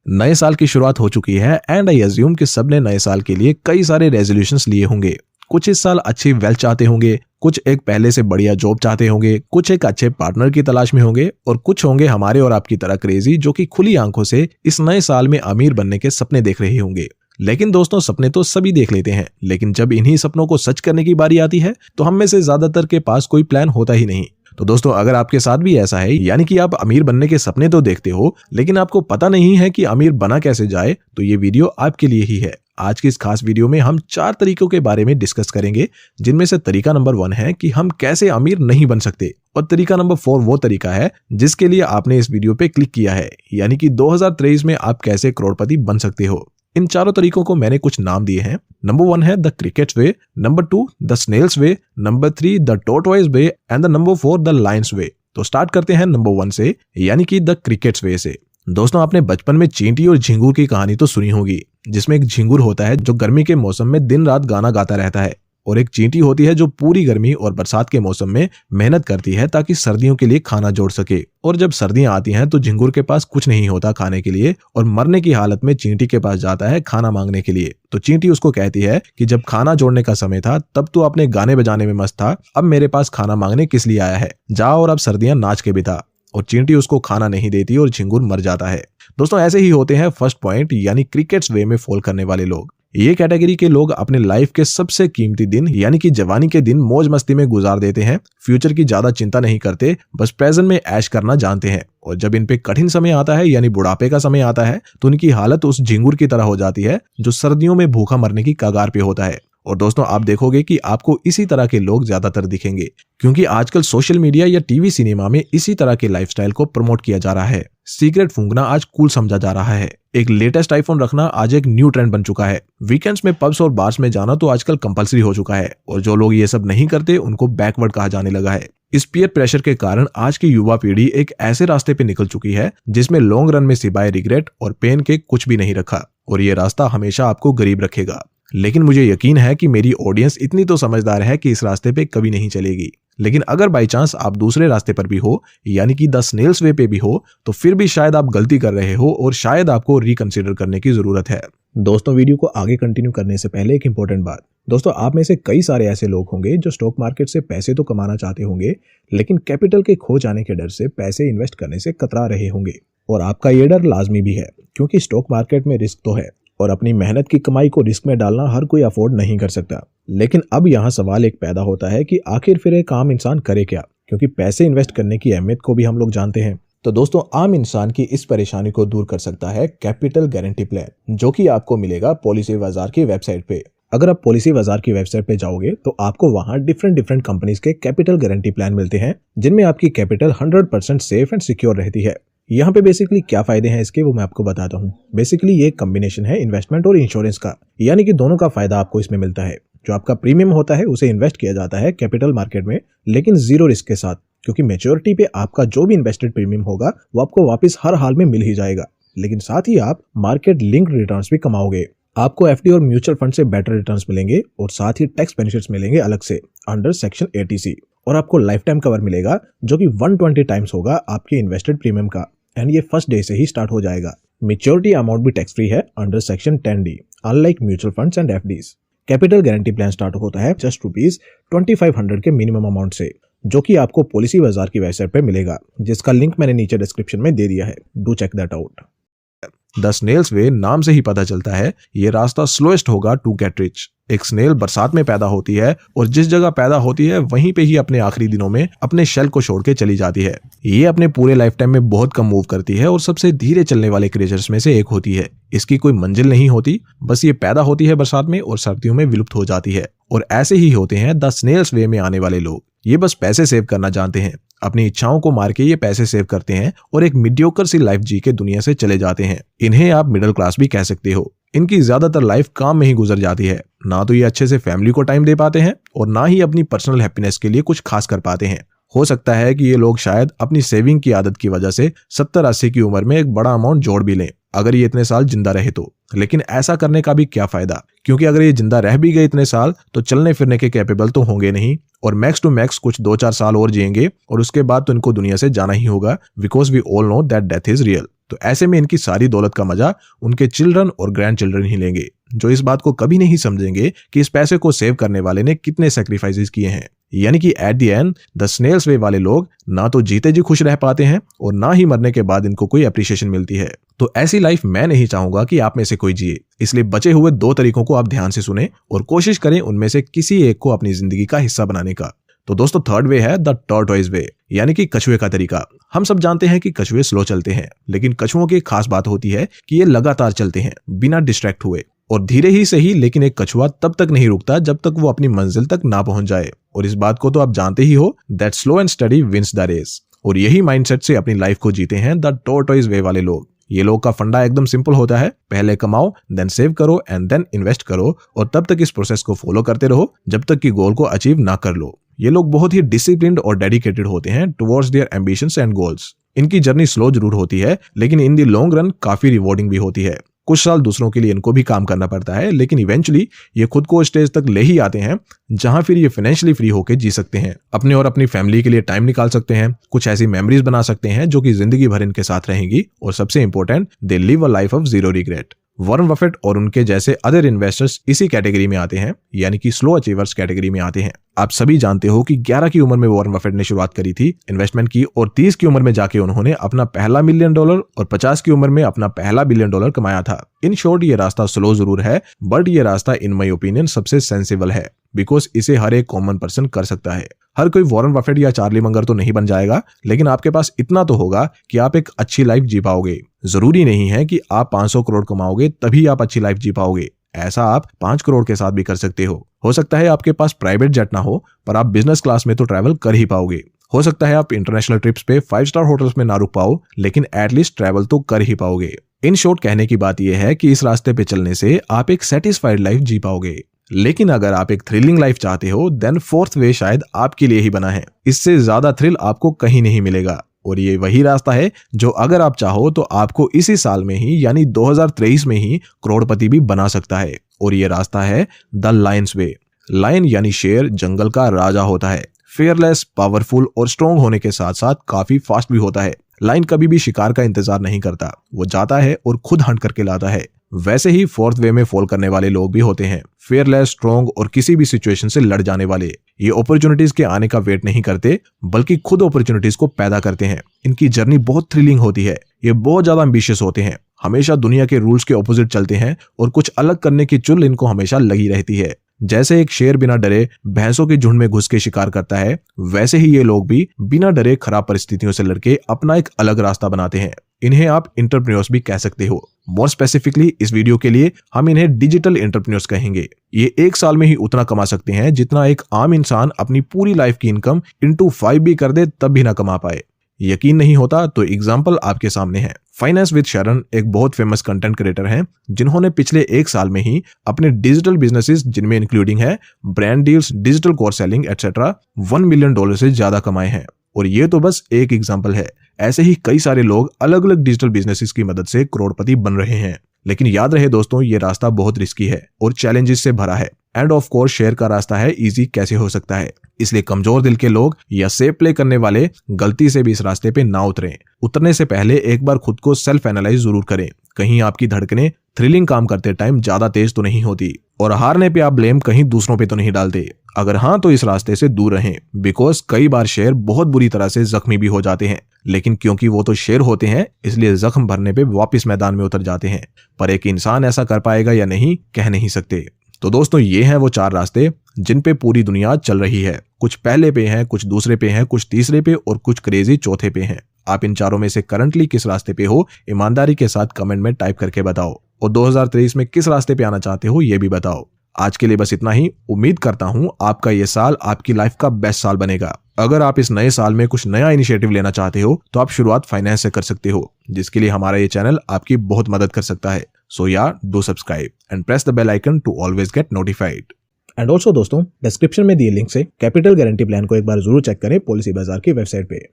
नए साल की शुरुआत हो चुकी है एंड आई अज्यूम कि सबने नए साल के लिए कई सारे रेजोल्यूशंस लिए होंगे। कुछ इस साल अच्छी वेल्थ चाहते होंगे, कुछ एक पहले से बढ़िया जॉब चाहते होंगे, कुछ एक अच्छे पार्टनर की तलाश में होंगे और कुछ होंगे हमारे और आपकी तरह क्रेजी जो कि खुली आंखों से इस नए साल में अमीर बनने के सपने देख रहे होंगे। लेकिन दोस्तों, सपने तो सभी देख लेते हैं, लेकिन जब इन्हीं सपनों को सच करने की बारी आती है तो हम में से ज्यादातर के पास कोई प्लान होता ही नहीं। तो दोस्तों, अगर आपके साथ भी ऐसा है, यानी कि आप अमीर बनने के सपने तो देखते हो लेकिन आपको पता नहीं है कि अमीर बना कैसे जाए, तो ये वीडियो आपके लिए ही है। आज की इस खास वीडियो में हम 4 तरीकों के बारे में डिस्कस करेंगे, जिनमें से तरीका नंबर 1 है कि हम कैसे अमीर नहीं बन सकते, और तरीका नंबर 4 वो तरीका है जिसके लिए आपने इस वीडियो पे क्लिक किया है, यानी कि 2023 में आप कैसे करोड़पति बन सकते हो। इन चारों तरीकों को मैंने कुछ नाम दिए हैं। नंबर 1 है the crickets way, number 2 the snails way, number 3 the tortoise way and the number 4 the lions way. तो स्टार्ट करते हैं नंबर 1 से, यानी कि द क्रिकेट्स वे से। दोस्तों, आपने बचपन में चींटी और झिंगुर की कहानी तो सुनी होगी, जिसमें एक झिंगुर होता है जो गर्मी के मौसम में दिन रात गाना गाता रहता है, और एक चींटी होती है जो पूरी गर्मी और बरसात के मौसम में मेहनत करती है ताकि सर्दियों के लिए खाना जोड़ सके। और जब सर्दियां आती हैं तो झिंगुर के पास कुछ नहीं होता खाने के लिए, और मरने की हालत में चींटी के पास जाता है खाना मांगने के लिए। तो चींटी उसको कहती है कि जब खाना जोड़ने का समय था तब तो अपने गाने बजाने में मस्त था, अब मेरे पास खाना मांगने किस लिए आया है, जा और अब सर्दियां नाच के बिता। और चींटी उसको खाना नहीं देती और झिंगुर मर जाता है। दोस्तों, ऐसे ही होते हैं फर्स्ट पॉइंट यानी क्रिकेट्स वे में फॉल करने वाले लोग। ये कैटेगरी के लोग अपने लाइफ के सबसे कीमती दिन यानी कि जवानी के दिन मौज मस्ती में गुजार देते हैं, फ्यूचर की ज्यादा चिंता नहीं करते, बस प्रेजेंट में ऐश करना जानते हैं। और जब इन पे कठिन समय आता है यानी बुढ़ापे का समय आता है तो उनकी हालत उस झिंगुर की तरह हो जाती है जो सर्दियों में भूखा मरने की कगार पे होता है। और दोस्तों, आप देखोगे कि आपको इसी तरह के लोग ज्यादातर दिखेंगे, क्योंकि आजकल सोशल मीडिया या टीवी सिनेमा में इसी तरह के लाइफस्टाइल को प्रमोट किया जा रहा है। सिगरेट फूंकना आज कूल समझा जा रहा है, एक लेटेस्ट आईफोन रखना आज एक न्यू ट्रेंड बन चुका है, वीकेंड्स में पब्स और बार्स में जाना तो आजकल कंपलसरी हो चुका है, और जो लोग ये सब नहीं करते उनको बैकवर्ड कहा जाने लगा है। इस पीयर प्रेशर के कारण आज की युवा पीढ़ी एक ऐसे रास्ते पे निकल चुकी है जिसमें लॉन्ग रन में सिवाय रिग्रेट और पेन के कुछ भी नहीं रखा, और ये रास्ता हमेशा आपको गरीब रखेगा। लेकिन मुझे यकीन है कि मेरी ऑडियंस इतनी तो समझदार है कि इस रास्ते पे कभी नहीं चलेगी। लेकिन अगर बाई चांस आप दूसरे रास्ते पर भी हो, यानी कि द स्नेल्स वे पे भी हो, तो फिर भी शायद आप गलती कर रहे हो और शायद आपको रिकंसिडर करने की जरूरत है। दोस्तों, वीडियो को आगे कंटिन्यू करने से पहले एक इंपॉर्टेंट बात। दोस्तों, आप में से कई सारे ऐसे लोग होंगे जो स्टॉक मार्केट से पैसे तो कमाना चाहते होंगे, लेकिन कैपिटल के खो जाने के डर से पैसे इन्वेस्ट करने से कतरा रहे होंगे। और आपका ये डर लाजमी भी है, क्योंकि स्टॉक मार्केट में रिस्क तो है और अपनी मेहनत की कमाई को रिस्क में डालना हर कोई अफोर्ड नहीं कर सकता। लेकिन अब यहाँ सवाल एक पैदा होता है कि आखिर फिर एक आम इंसान करे क्या, क्योंकि पैसे इन्वेस्ट करने की अहमियत को भी हम लोग जानते हैं। तो दोस्तों, आम इंसान की इस परेशानी को दूर कर सकता है कैपिटल गारंटी प्लान, जो कि आपको मिलेगा पॉलिसी बाजार की वेबसाइट पे। अगर आप पॉलिसी बाजार की वेबसाइट पे जाओगे तो आपको वहां डिफरेंट कंपनीज के कैपिटल गारंटी प्लान मिलते हैं, जिनमें आपकी कैपिटल 100% सेफ एंड सिक्योर रहती है। यहाँ पे बेसिकली क्या फायदे हैं इसके, वो मैं आपको बताता हूँ। बेसिकली ये एक कॉम्बिनेशन है इन्वेस्टमेंट और इंश्योरेंस का, यानी कि दोनों का फायदा आपको इसमें मिलता है। जो आपका प्रीमियम होता है उसे इन्वेस्ट किया जाता है कैपिटल मार्केट में, लेकिन जीरो रिस्क के साथ, क्योंकि मैच्योरिटी पे आपका जो भी इन्वेस्टेड प्रीमियम होगा वो आपको वापस हर हाल में मिल ही जाएगा। लेकिन साथ ही आप मार्केट लिंक रिटर्न्स भी कमाओगे। आपको एफडी और म्यूचुअल फंड से बेटर रिटर्न्स मिलेंगे और साथ ही टैक्स बेनिफिट्स मिलेंगे अलग से अंडर सेक्शन 80C, और आपको लाइफ टाइम कवर मिलेगा जो कि 120 टाइम्स होगा आपके इन्वेस्टेड प्रीमियम का, एंड ये फर्स्ट डे से ही स्टार्ट हो जाएगा। मैच्योरिटी अमाउंट भी टैक्स फ्री है under section 10D, unlike mutual funds and FDs. Capital guarantee plan start होता है जस्ट ₹2500 के मिनिमम अमाउंट से, जो कि आपको पॉलिसी बाजार की वेबसाइट पे मिलेगा, जिसका लिंक मैंने नीचे डिस्क्रिप्शन में दे दिया है। Do check that out. The snails way नाम से ही पता चलता है ये रास्ता स्लोएस्ट होगा टू गेट रिच। एक स्नेल बरसात में पैदा होती है और जिस जगह पैदा होती है वहीं पे ही अपने आखिरी दिनों में अपने शेल को छोड़ के चली जाती है। ये अपने पूरे लाइफ टाइम में बहुत कम मूव करती है और सबसे धीरे चलने वाले क्रिएचर्स में से एक होती है। इसकी कोई मंजिल नहीं होती, बस ये पैदा होती है बरसात में और सर्दियों में विलुप्त हो जाती है। और ऐसे ही होते हैं द स्नेल्स वे में आने वाले लोग। ये बस पैसे सेव करना जानते हैं, अपनी इच्छाओं को मार के ये पैसे सेव करते हैं और एक मीडियोकर सी लाइफ जी के दुनिया से चले जाते हैं। इन्हें आप मिडिल क्लास भी कह सकते हो। इनकी ज्यादातर लाइफ काम में ही गुजर जाती है। ना तो ये अच्छे से फैमिली को टाइम दे पाते हैं और ना ही अपनी पर्सनल हैप्पीनेस के लिए कुछ खास कर पाते हैं। हो सकता है कि ये लोग शायद अपनी सेविंग की आदत की वजह से 70-80 की उम्र में एक बड़ा अमाउंट जोड़ भी लें, अगर ये इतने साल जिंदा रहे तो। लेकिन ऐसा करने का भी क्या फायदा, क्योंकि अगर ये जिंदा रह भी गए इतने साल तो चलने फिरने के कैपेबल तो होंगे नहीं, और मैक्स टू मैक्स कुछ 2-4 साल और जिएंगे और उसके बाद तो इनको दुनिया से जाना ही होगा, because we all know that death is real. तो ऐसे में इनकी सारी दौलत का मजा उनके चिल्ड्रन और ग्रैंड चिल्ड्रन ही लेंगे, जो इस बात को कभी नहीं समझेंगे कि इस पैसे को सेव करने वाले ने कितने सैक्रिफाइसेस किए हैं। यानी कि at the end the snails way वाले लोग ना तो जीते जी खुश रह पाते हैं और ना ही मरने के बाद इनको कोई अप्रिशिएशन मिलती है। तो ऐसी लाइफ मैं नहीं चाहूंगा कि आप में से कोई जिए, इसलिए बचे हुए 2 तरीकों को आप ध्यान से सुने और कोशिश करें उनमें से किसी एक को अपनी जिंदगी का हिस्सा बनाने का। तो दोस्तों, थर्ड वे है द टॉर्टोइज वे, यानी कि कछुए का तरीका। हम सब जानते हैं कि कछुए स्लो चलते हैं, लेकिन कछुओं की एक खास बात होती है कि ये लगातार चलते हैं बिना डिस्ट्रैक्ट हुए, और धीरे ही सही लेकिन एक कछुआ तब तक नहीं रुकता जब तक वो अपनी मंजिल तक ना पहुंच जाए। और इस बात को तो आप जानते ही हो, that slow and study wins the race. और यही माइंडसेट से अपनी लाइफ को जीते हैं द टॉर्टोइज वे वाले लोग। ये लोग का फंडा एकदम सिंपल होता है, पहले कमाओ, देन सेव करो एंड देन इन्वेस्ट करो, और तब तक इस प्रोसेस को फॉलो करते रहो जब तक कि गोल को अचीव ना कर लो। ये लोग बहुत ही डिसिप्लिन्ड और डेडिकेटेड होते हैं towards their ambitions and goals. इनकी जर्नी स्लो जरूर होती है, लेकिन इन दी लॉन्ग रन काफी रिवॉर्डिंग भी होती है। कुछ साल दूसरों के लिए इनको भी काम करना पड़ता है, लेकिन इवेंचुअली ये खुद को स्टेज तक ले ही आते हैं जहां फिर ये फाइनेंशियली फ्री होकर जी सकते हैं, अपने और अपनी फैमिली के लिए टाइम निकाल सकते हैं, कुछ ऐसी मेमोरीज बना सकते हैं जो कि जिंदगी भर इनके साथ रहेंगी, और सबसे important, they live a life of zero regret. Warren Buffett और उनके जैसे अदर इन्वेस्टर्स इसी कैटेगरी में आते हैं, यानी कि स्लो अचीवर्स कैटेगरी में आते हैं। आप सभी जानते हो कि 11 की उम्र में वॉरेन बफेट ने शुरुआत करी थी इन्वेस्टमेंट की, और 30 की उम्र में जाके उन्होंने अपना पहला $1 मिलियन और 50 की उम्र में अपना पहला $1 बिलियन कमाया था। इन शॉर्ट, ये रास्ता स्लो जरूर है, बट ये रास्ता इन माई ओपिनियन सबसे सेंसिबल है, बिकॉज इसे हर एक कॉमन पर्सन कर सकता है। हर कोई वॉरेन बफेट या चार्ली मंगर तो नहीं बन जाएगा, लेकिन आपके पास इतना तो होगा कि आप एक अच्छी लाइफ जी पाओगे। जरूरी नहीं है कि आप 500 करोड़ कमाओगे तभी आप अच्छी लाइफ जी पाओगे, ऐसा आप 5 करोड़ के साथ भी कर सकते हो सकता है आपके पास प्राइवेट जेट ना हो, पर आप बिजनेस क्लास में तो ट्रैवल कर ही पाओगे। हो सकता है आप इंटरनेशनल ट्रिप्स पे 5 स्टार होटल्स में ना रुक पाओ, लेकिन एटलीस्ट ट्रैवल तो कर ही पाओगे। इन शॉर्ट, कहने की बात यह है कि इस रास्ते पे चलने से आप एक सेटिस्फाइड लाइफ जी पाओगे। लेकिन अगर आप एक थ्रिलिंग लाइफ चाहते हो, देन फोर्थ वे शायद आपके लिए ही बना है। इससे ज्यादा थ्रिल आपको कहीं नहीं मिलेगा, और ये वही रास्ता है जो अगर आप चाहो तो आपको इसी साल में ही, यानी 2023 में ही करोड़पति भी बना सकता है। और ये रास्ता है द लायंस वे। लायन यानी शेर जंगल का राजा होता है, फेयरलेस, पावरफुल और स्ट्रॉन्ग होने के साथ साथ काफी फास्ट भी होता है। लायन कभी भी शिकार का इंतजार नहीं करता, वो जाता है और खुद हंट करके लाता है। वैसे ही फोर्थ वे में फॉल करने वाले लोग भी होते हैं, फेयरलेस, स्ट्रॉन्ग और किसी भी सिचुएशन से लड़ जाने वाले। ये अपॉर्चुनिटीज के आने का वेट नहीं करते, बल्कि खुद अपॉर्चुनिटीज को पैदा करते हैं। इनकी जर्नी बहुत थ्रिलिंग होती है, ये बहुत ज्यादा एम्बिशियस होते हैं, हमेशा दुनिया के रूल्स के ऑपोजिट चलते हैं, और कुछ अलग करने की चुल इनको हमेशा लगी रहती है। जैसे एक शेर बिना डरे भैंसों के झुंड में घुस के शिकार करता है, वैसे ही ये लोग भी बिना डरे खराब परिस्थितियों से लड़के अपना एक अलग रास्ता बनाते हैं। इन्हें आप एंटरप्रेन्योर्स भी कह सकते हो। मोर स्पेसिफिकली इस वीडियो के लिए हम इन्हें डिजिटल एंटरप्रेन्योर्स कहेंगे। ये एक साल में ही उतना कमा सकते हैं जितना एक आम इंसान अपनी पूरी लाइफ की इनकम इंटू 5 भी कर दे तब भी ना कमा पाए। यकीन नहीं होता तो एग्जाम्पल आपके सामने है। फाइनेंस विद शरण एक बहुत फेमस कंटेंट क्रिएटर हैं, जिन्होंने पिछले 1 साल में ही अपने डिजिटल बिजनेसेस, जिनमें इंक्लूडिंग है brand deals, digital course selling etcetera, $1 million से ज्यादा कमाए हैं। और ये तो बस एक एग्जाम्पल है, ऐसे ही कई सारे लोग अलग अलग डिजिटल बिजनेसेस की मदद से करोड़पति बन रहे हैं। लेकिन याद रहे दोस्तों, ये रास्ता बहुत रिस्की है और चैलेंजेस से भरा है। एंड ऑफ कोर्स शेयर का रास्ता है, इजी कैसे हो सकता है। इसलिए कमजोर दिल के लोग या सेफ प्ले करने वाले गलती से भी इस रास्ते पे ना उतरें। उतरने से पहले एक बार खुद को सेल्फ एनालाइज जरूर करें, कहीं आपकी धड़कनें थ्रिलिंग काम करते टाइम ज्यादा तेज तो नहीं होती, और हारने पे आप ब्लेम कहीं दूसरों पे तो नहीं डालते। अगर हाँ, तो इस रास्ते से दूर रहें, बिकॉज कई बार शेर बहुत बुरी तरह से जख्मी भी हो जाते हैं, लेकिन क्योंकि वो तो शेर होते हैं इसलिए जख्म भरने पे वापस मैदान में उतर जाते हैं। पर एक इंसान ऐसा कर पाएगा या नहीं, कह नहीं सकते। तो दोस्तों, ये हैं वो 4 रास्ते जिन पे पूरी दुनिया चल रही है। कुछ पहले पे हैं, कुछ दूसरे पे हैं, कुछ तीसरे पे और कुछ क्रेजी चौथे पे हैं। आप इन चारों में से करंटली किस रास्ते पे हो, ईमानदारी के साथ कमेंट में टाइप करके बताओ, और 2023 में किस रास्ते पे आना चाहते हो ये भी बताओ। आज के लिए बस इतना ही। उम्मीद करता हूं आपका ये साल आपकी लाइफ का बेस्ट साल बनेगा। अगर आप इस नए साल में कुछ नया इनिशिएटिव लेना चाहते हो तो आप शुरुआत फाइनेंस से कर सकते हो, जिसके लिए हमारा ये चैनल आपकी बहुत मदद कर सकता है। सो यार, do subscribe and press the bell icon to always get notified. And also दोस्तों, डिस्क्रिप्शन में दिए लिंक से कैपिटल गारंटी प्लान को एक बार जरूर चेक करें पॉलिसी बाजार की वेबसाइट पे।